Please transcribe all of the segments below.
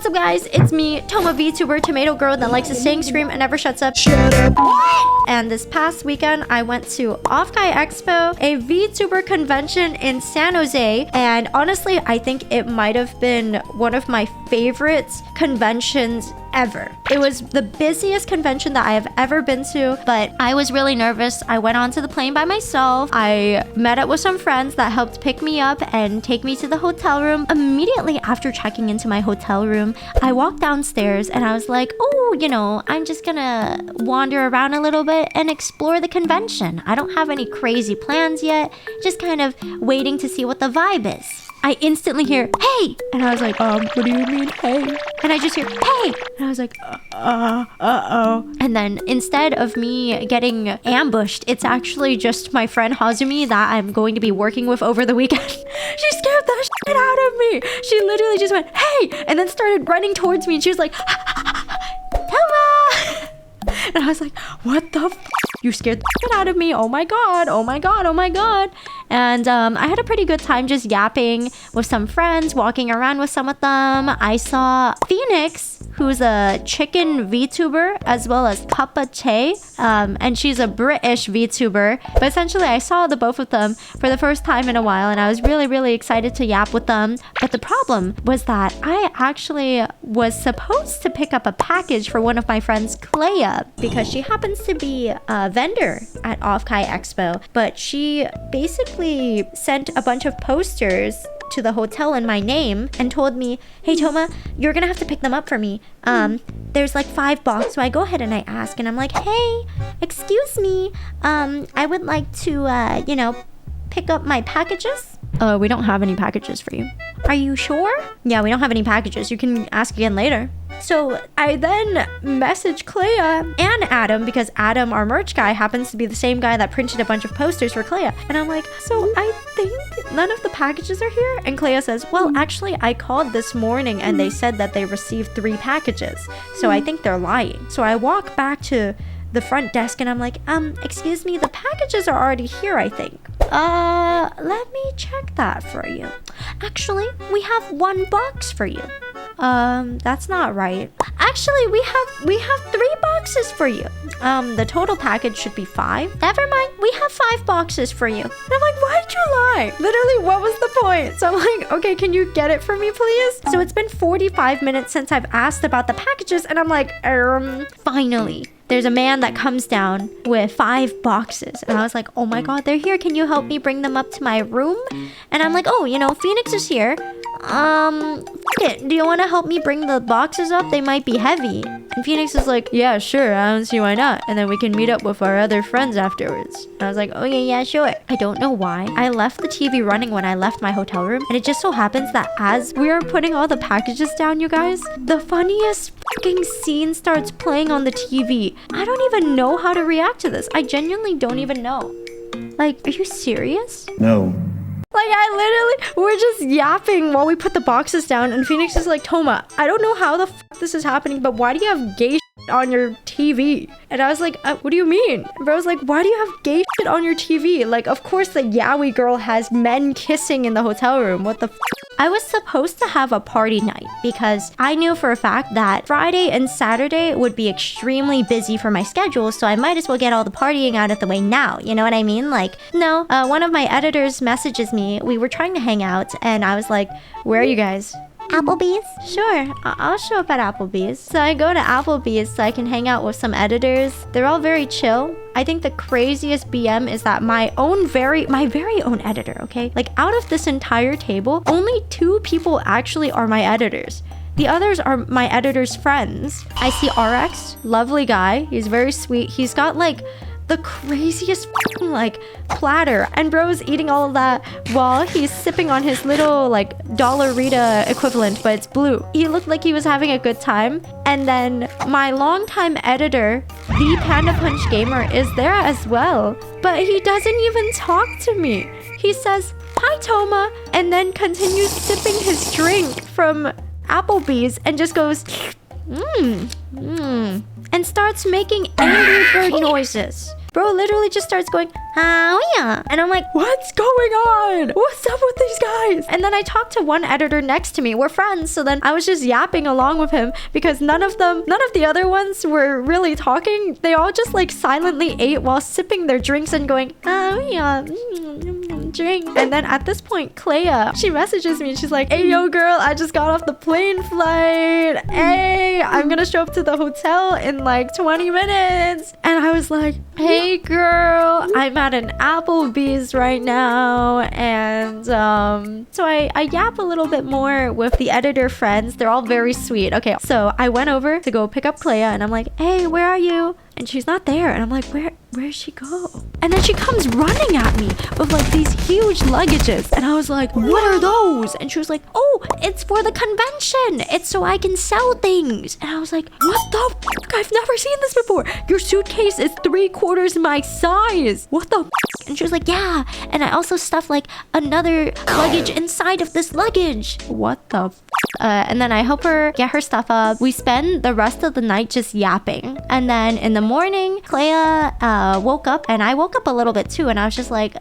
What's up, guys? It's me, Toma VTuber, tomato girl that likes to sing, scream, and never shuts up. Shut up. And this past weekend, I went to OffKai Expo, a VTuber convention in San Jose. And honestly, I think it might have been one of my favorite conventions ever. It was the busiest convention that I have ever been to, but I was really nervous. I went onto the plane by myself. I met up with some friends that helped pick me up and take me to the hotel room. Immediately after checking into my hotel room, I walked downstairs and I was like, oh, you know, I'm just gonna wander around a little bit and explore the convention. I don't have any crazy plans yet, just kind of waiting to see what the vibe is. I instantly hear, hey! And I was like, what do you mean, hey? And I just hear, hey! And I was like, uh-oh. And then instead of me getting ambushed, it's actually just my friend Hazumi that I'm going to be working with over the weekend. She scared the shit out of me. She literally just went, hey! And then started running towards me and she was like, Toma! And I was like, what the f***? You scared the shit out of me. Oh my god, oh my god, oh my god. And I had a pretty good time just yapping with some friends, walking around with some of them. I saw Phoenix, who's a chicken VTuber, as well as Papa Che. And she's a British VTuber. But essentially, I saw the both of them for the first time in a while, and I was really, really excited to yap with them. But the problem was that I actually was supposed to pick up a package for one of my friends, Clea, because she happens to be a vendor at OffKai Expo. But she basically sent a bunch of posters to the hotel in my name and told me, hey Toma, you're gonna have to pick them up for me. There's like 5 boxes. So I go ahead and I ask and I'm like, hey, excuse me, I would like to pick up my packages. We don't have any packages for you. Are you sure? Yeah, we don't have any packages. You can ask again later. So I then messaged Clea and Adam, because Adam, our merch guy, happens to be the same guy that printed a bunch of posters for Clea. And I'm like, so I think none of the packages are here? And Clea says, well, actually, I called this morning and they said that they received 3 packages. So I think they're lying. So I walk back to the front desk and I'm like, excuse me, the packages are already here, I think. Let me check that for you. Actually, we have 1 box for you. That's not right. Actually, we have 3 boxes for you. The total package should be 5. Never mind, we have 5 boxes for you. And I'm like, why'd you lie? Literally, what was the point? So I'm like, okay, can you get it for me, please? So it's been 45 minutes since I've asked about the packages, and I'm like, finally. There's a man that comes down with 5 boxes. And I was like, oh my god, they're here. Can you help me bring them up to my room? And I'm like, oh, Phoenix is here. Do you want to help me bring the boxes up? They might be heavy. And Phoenix is like, yeah, sure. I don't see why not. And then we can meet up with our other friends afterwards. And I was like, okay, yeah, sure. I don't know why. I left the TV running when I left my hotel room. And it just so happens that as we are putting all the packages down, you guys, the funniest fucking scene starts playing on the TV. I don't even know how to react to this. I genuinely don't even know. Like, are you serious? No. Like, we're just yapping while we put the boxes down, and Phoenix is like, Toma, I don't know how the f this is happening, but why do you have gay shit on your TV? And I was like, what do you mean? And bro was like, why do you have gay shit on your TV? Like, of course the yaoi girl has men kissing in the hotel room. What the f? I was supposed to have a party night because I knew for a fact that Friday and Saturday would be extremely busy for my schedule, so I might as well get all the partying out of the way now. You know what I mean? Like, no, one of my editors messages me. We were trying to hang out, and I was like, where are you guys? Applebee's? Sure, I'll show up at Applebee's. So I go to Applebee's so I can hang out with some editors. They're all very chill. I think the craziest BM is that my very own editor, okay? Like, out of this entire table, only 2 people actually are my editors. The others are my editor's friends. I see RX, lovely guy. He's very sweet. He's got like the craziest like platter, and bro's eating all of that while he's sipping on his little like Dollarita equivalent, but it's blue. He looked like he was having a good time. And then my longtime editor, the Panda Punch Gamer, is there as well, but he doesn't even talk to me. He says, hi Toma, and then continues sipping his drink from Applebee's and just goes, and starts making Angry Bird noises. Bro literally just starts going, oh yeah. And I'm like, what's going on? What's up with these guys? And then I talked to one editor next to me. We're friends. So then I was just yapping along with him because none of the other ones were really talking. They all just like silently ate while sipping their drinks and going, oh yeah, drink. And then at this point, Clea, she messages me. She's like, hey, yo, girl, I just got off the plane flight. Hey, I'm gonna show up to the hotel in like 20 minutes. And I was like, hey, girl, I'm at an Applebee's right now. And so I yap a little bit more with the editor friends. They're all very sweet. Okay, so I went over to go pick up Clea and I'm like, hey, where are you? And she's not there. And I'm like, where'd she go? And then she comes running at me with like these huge luggages. And I was like, what are those? And she was like, oh, it's for the convention. It's so I can sell things. And I was like, what the fuck? I've never seen this before. Your suitcase is 3/4 my size. What the fuck? And she was like, yeah. And I also stuffed like another luggage inside of this luggage. What the fuck? And then I help her get her stuff up. We spend the rest of the night just yapping. And then in the morning, Clea woke up and I woke up a little bit too. And I was just like,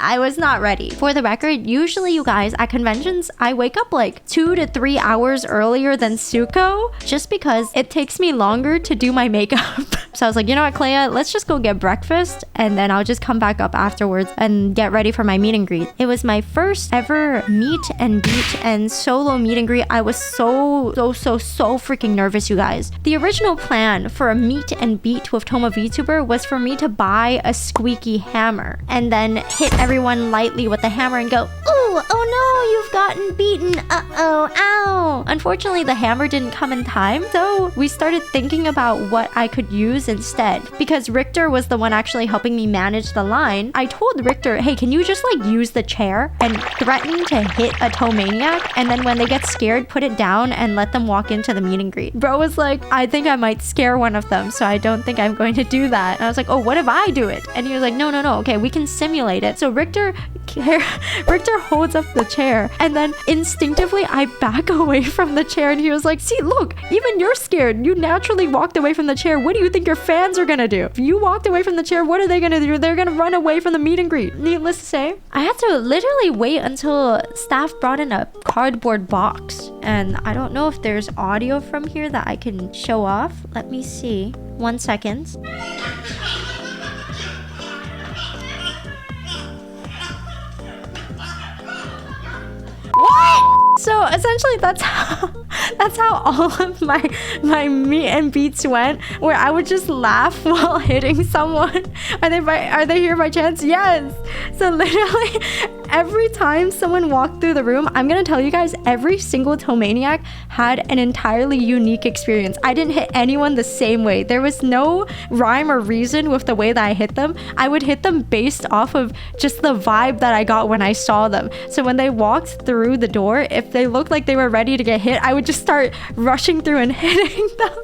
I was not ready. For the record, usually you guys at conventions, I wake up like 2 to 3 hours earlier than Suko just because it takes me longer to do my makeup. So I was like, you know what, Clea, let's just go get breakfast and then I'll just come back up afterwards and get ready for my meet and greet. It was my first ever meet and beat and solo meet and greet. I was so freaking nervous, you guys. The original plan for a meet and beat with Toma VTuber was for me to buy a squeaky hammer and then hit everyone lightly with the hammer and go, ooh, oh no, you've gotten beaten. Uh-oh, ow. Unfortunately, the hammer didn't come in time, so we started thinking about what I could use instead. Because Richter was the one actually helping me manage the line, I told Richter, hey, can you just like use the chair and threaten to hit a Tomaniac, and then when they get scared, put it down and let them walk into the meet and greet. Bro was like, I think I might scare one of them, so I don't think I'm going to do that. And I was like, oh, what if I do it? And he was like, no, okay, we can simulate it. So Richter holds up the chair, and then instinctively I back away from the chair, and he was like, see, look, even you're scared. You naturally walked away from the chair. What do you think your fans are gonna do? If you walked away from the chair, what are they gonna do? They're gonna run away from the meet and greet. Needless to say, I had to literally wait until staff brought in a cardboard box, and I don't know if there's audio from here that I can show off. Let me see. 1 second. What? So essentially that's how all of my meet and beats went, where I would just laugh while hitting someone. Are they here by chance? Yes. So literally every time someone walked through the room, I'm gonna tell you guys, every single Tomaniac had an entirely unique experience. I didn't hit anyone the same way. There was no rhyme or reason with the way that I hit them. I would hit them based off of just the vibe that I got when I saw them. So when they walked through the door, if they looked like they were ready to get hit, I would just start rushing through and hitting them.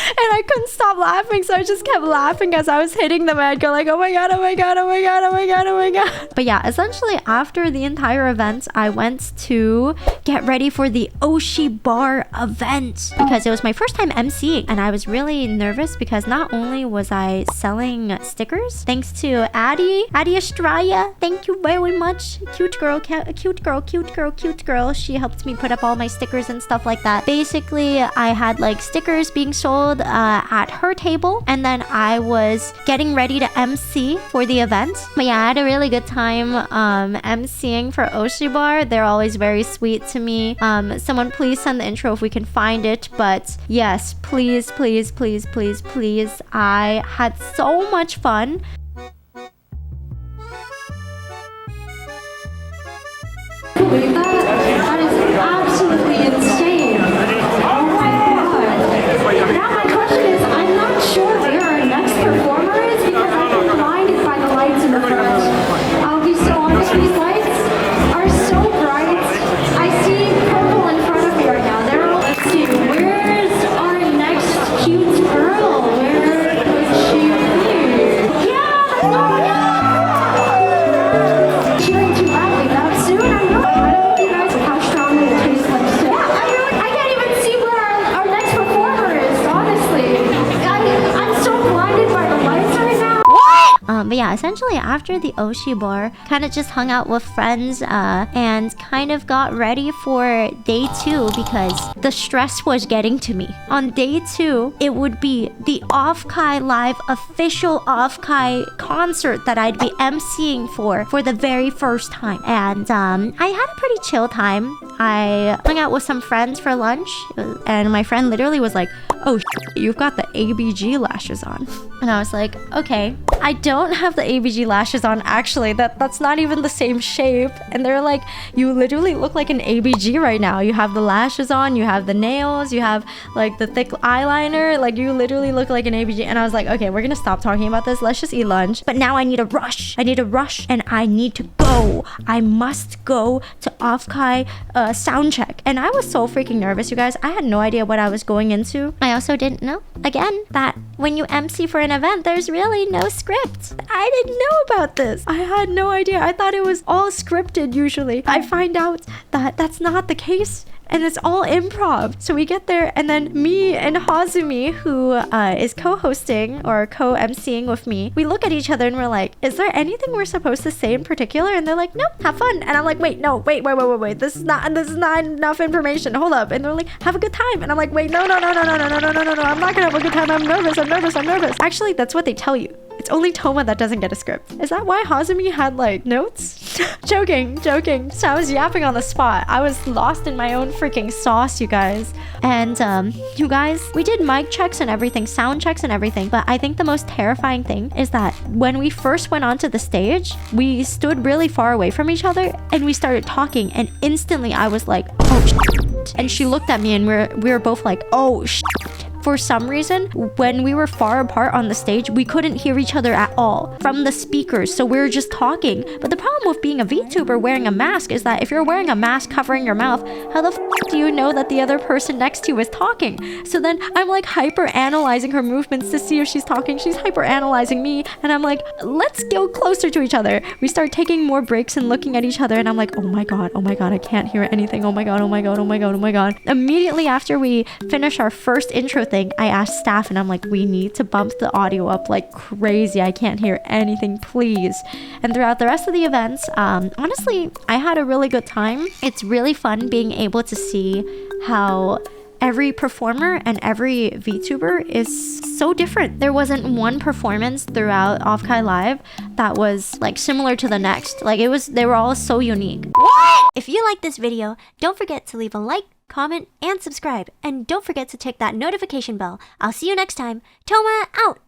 And I couldn't stop laughing, so I just kept laughing as I was hitting them, and I'd go like, oh my god, oh my god, oh my god, oh my god, oh my god. But yeah, essentially after the entire event, I went to get ready for the Oshi Bar event because it was my first time emceeing, and I was really nervous because not only was I selling stickers, thanks to Addie Estrella, thank you very much, cute girl. She helped me put up all my stickers and stuff like that. Basically, I had like stickers being sold at her table, and then I was getting ready to MC for the event. But yeah, I had a really good time MCing for Oshi Bar. They're always very sweet to me. Someone please send the intro if we can find it. But yes, please. I had so much fun. That is absolutely insane. Oh my god. Now my question is, I'm not sure where our next performer is because I've been blinded by the lights in the front. I'll be so honest, these lights are so bright. I see purple in front of me right now. Let's see, where's our next cute girl? Where could she be? Yeah! But yeah, essentially after the Oshi bar, kind of just hung out with friends and kind of got ready for day 2 because the stress was getting to me. On day 2, it would be the OffKai live official OffKai concert that I'd be emceeing for the very first time. And I had a pretty chill time. I hung out with some friends for lunch, and my friend literally was like, "Oh, you've got the ABG lashes on." And I was like, "Okay." I don't have the ABG lashes on, actually. That's not even the same shape. And they're like, "You literally look like an ABG right now. You have the lashes on, you have the nails, you have like the thick eyeliner. Like, you literally look like an ABG." And I was like, "Okay, we're gonna stop talking about this. Let's just eat lunch." But now I need a rush. I need a rush, and I need to go. I must go to OffKai sound check. And I was so freaking nervous, you guys. I had no idea what I was going into. I also didn't know, again, that when you MC for an event, there's really no script. I didn't know about this. I had no idea. I thought it was all scripted usually. I find out that that's not the case. And it's all improv. So we get there, and then me and Hazumi, who is co-hosting or co-MCing with me, we look at each other and we're like, "Is there anything we're supposed to say in particular?" And they're like, "No, have fun." And I'm like, "Wait, no, wait. This is not enough information. Hold up." And they're like, "Have a good time." And I'm like, "Wait, no. I'm not gonna have a good time. I'm nervous. Actually, that's what they tell you. It's only Toma that doesn't get a script. Is that why Hazumi had like notes? Joking. So I was yapping on the spot. I was lost in my own freaking sauce, you guys. And you guys, we did mic checks and everything, sound checks and everything. But I think the most terrifying thing is that when we first went onto the stage, we stood really far away from each other and we started talking. And instantly I was like, "Oh, shit." And she looked at me and we were both like, "Oh, shit." For some reason, when we were far apart on the stage, we couldn't hear each other at all from the speakers, so we were just talking. But the problem with being a VTuber wearing a mask is that if you're wearing a mask covering your mouth, how the do you know that the other person next to you is talking? So then I'm like hyper analyzing her movements to see if she's talking. She's hyper analyzing me, and I'm like, "Let's go closer to each other." We start taking more breaks and looking at each other, and I'm like, oh my god, I can't hear anything. Oh my god. Immediately after we finish our first intro thing, I asked staff and I'm like, "We need to bump the audio up like crazy. I can't hear anything, please." And throughout the rest of the events, honestly, I had a really good time. It's really fun being able to see how every performer and every VTuber is so different. There wasn't one performance throughout OffKai Live that was like similar to the next. Like they were all so unique. What? If you like this video, don't forget to leave a like, comment, and subscribe. And don't forget to tick that notification bell. I'll see you next time. Toma out!